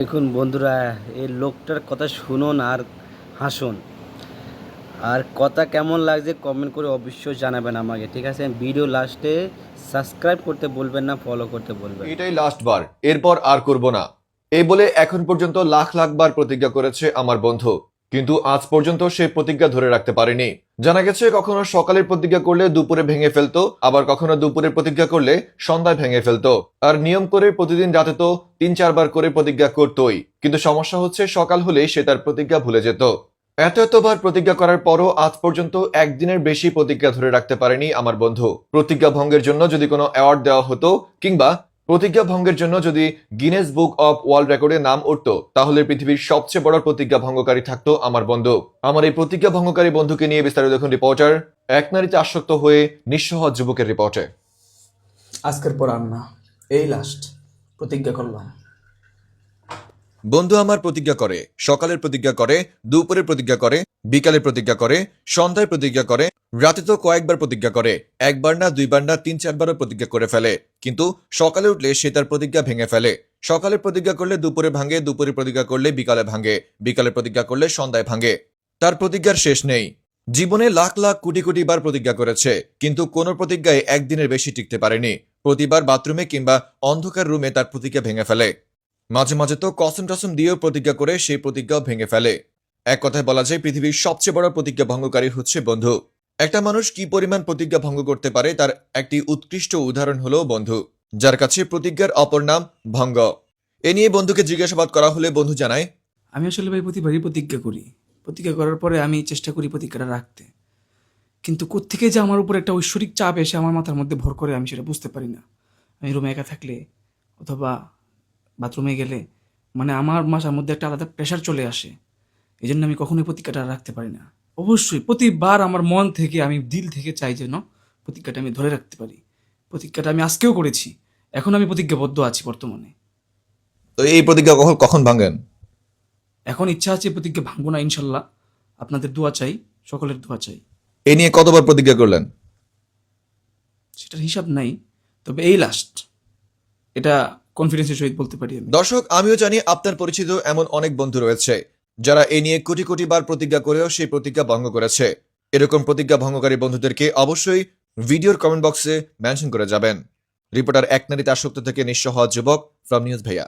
দেখুন বন্ধুরা, এই লোকটার কথা শুনুন আর হাসুন। আর কথা কেমন লাগছে কমেন্ট করে অবশ্যই জানাবেন আমাকে, ঠিক আছে? ভিডিও লাস্টে সাবস্ক্রাইব করতে বলবেন না, ফলো করতে বলবেন। এটাই লাস্ট বার, এরপর আর করব না, এই বলে এখন পর্যন্ত লাখ লাখ বার প্রতিজ্ঞা করেছে আমার বন্ধু, কিন্তু আজ পর্যন্ত সে প্রতিজ্ঞা ধরে রাখতে পারেনি। জানা গেছে কখনো সকালের প্রতিজ্ঞা করলে দুপুরে ভেঙে ফেলতো, আবার কখনো দুপুরের প্রতিজ্ঞা করলে সন্ধ্যায় ভেঙে ফেলতো। আর নিয়ম করে প্রতিদিন রাতে তো 3-4 বার করে প্রতিজ্ঞা করতোই, কিন্তু সমস্যা হচ্ছে সকাল হলেই সে তার প্রতিজ্ঞা ভুলে যেত। এতবার প্রতিজ্ঞা করার পরও আজ পর্যন্ত একদিনের বেশি প্রতিজ্ঞা ধরে রাখতে পারেনি আমার বন্ধু। প্রতিজ্ঞা ভঙ্গের জন্য যদি কোনো অ্যাওয়ার্ড দেওয়া হতো, কিংবা প্রতিজ্ঞা ভঙ্গের জন্য যদি গিনেস বুক অফ ওয়ার্ল্ড রেকর্ডে নাম উঠতো, তাহলে পৃথিবীর সবচেয়ে বড় প্রতিজ্ঞা ভঙ্গকারী থাকতো আমার বন্ধু। আমার এই প্রতিজ্ঞা ভঙ্গকারী বন্ধুকে নিয়ে বিস্তারিত দেখুন রিপোর্টার এক নারীতে আসক্ত হয়ে নিঃসহ যুবকের রিপোর্টে। আজকের পর আর না, এই লাস্ট প্রতিজ্ঞা করলাম। বন্ধু আমার প্রতিজ্ঞা করে, সকালের প্রতিজ্ঞা করে, দুপুরের প্রতিজ্ঞা করে, বিকালের প্রতিজ্ঞা করে, সন্ধ্যায় প্রতিজ্ঞা করে, রাতে তো কয়েকবার প্রতিজ্ঞা করে, একবার না, দুইবার না, 3-4বারও প্রতিজ্ঞা করে ফেলে। কিন্তু সকালে উঠলে সে তার প্রতিজ্ঞা ভেঙে ফেলে। সকালে প্রতিজ্ঞা করলে দুপুরে ভাঙে, দুপুরে প্রতিজ্ঞা করলে বিকালে ভাঙে, বিকালে প্রতিজ্ঞা করলে সন্ধ্যায় ভাঙে। তার প্রতিজ্ঞার শেষ নেই। জীবনে লাখ লাখ কোটি কোটি বার প্রতিজ্ঞা করেছে, কিন্তু কোনো প্রতিজ্ঞায় একদিনের বেশি টিকতে পারেনি। প্রতিবার বাথরুমে কিংবা অন্ধকার রুমে তার প্রতিজ্ঞা ভেঙে ফেলে। মাঝে মাঝে তো কসম টসম দিয়েও প্রতিজ্ঞা করে সেই প্রতিজ্ঞাও ভেঙে ফেলে। এক কথায় বলা যায় পৃথিবীর সবচেয়ে বড় প্রতিজ্ঞা ভঙ্গকারী হচ্ছে বন্ধু। একটা মানুষ কি পরিমাণ প্রতিজ্ঞা ভঙ্গ করতে পারে তার একটি উৎকৃষ্ট উদাহরণ হলো বন্ধু, যার কাছে প্রতিজ্ঞার অপর নাম ভঙ্গ। এ নিয়ে বন্ধুকে জিজ্ঞাসাবাদ করা হলে বন্ধু জানায়, আমি আসলে ভাই প্রতিবারই প্রতিজ্ঞা করি। প্রতিজ্ঞা করার পরে আমি চেষ্টা করি প্রতিজ্ঞাটা রাখতে, কিন্তু কোত্থেকে যে আমার উপর একটা ঐশ্বরিক চাপ এসে আমার মাথার মধ্যে ভর করে আমি সেটা বুঝতে পারি না। আমি রুমে একা থাকলে অথবা বাথরুমে গেলে মানে আমার মাথার মধ্যে একটা আলাদা প্রেশার চলে আসে। এই জন্য আমি কখনোই প্রতিজ্ঞাটা রাখতে পারি না। অবশ্যই প্রতিবার আমার মন থেকে, আমি দিল থেকে চাই যেন প্রতিজ্ঞাটা আমি ধরে রাখতে পারি। প্রতিজ্ঞাটা আমি আজকেও করেছি, এখন আমি প্রতিজ্ঞাবদ্ধ আছি বর্তমানে। তো এই প্রতিজ্ঞা কখন ভাঙেন? এখন ইচ্ছা আছে প্রতিজ্ঞা ভাঙবো না ইনশাল্লাহ। আপনাদের দোয়া চাই, সকলের দোয়া চাই। এ নিয়ে কতবার প্রতিজ্ঞা করলেন? সেটার হিসাব নাই, তবে এই লাস্ট, এটা কনফিডেন্সের সহিত বলতে পারি আমি। দর্শক, আমিও জানি আপনার পরিচিত এমন অনেক বন্ধু রয়েছে যারা এ নিয়ে কোটি কোটি বার প্রতিজ্ঞা করেও সেই প্রতিজ্ঞা ভঙ্গ করেছে। এরকম প্রতিজ্ঞা ভঙ্গকারী বন্ধুদেরকে অবশ্যই ভিডিওর কমেন্ট বক্সে মেনশন করে যাবেন। রিপোর্টার এক নারীতে আসক্ত থেকে নিঃস্ব হওয়া যুবক, ফ্রম নিউজ ভাইয়া।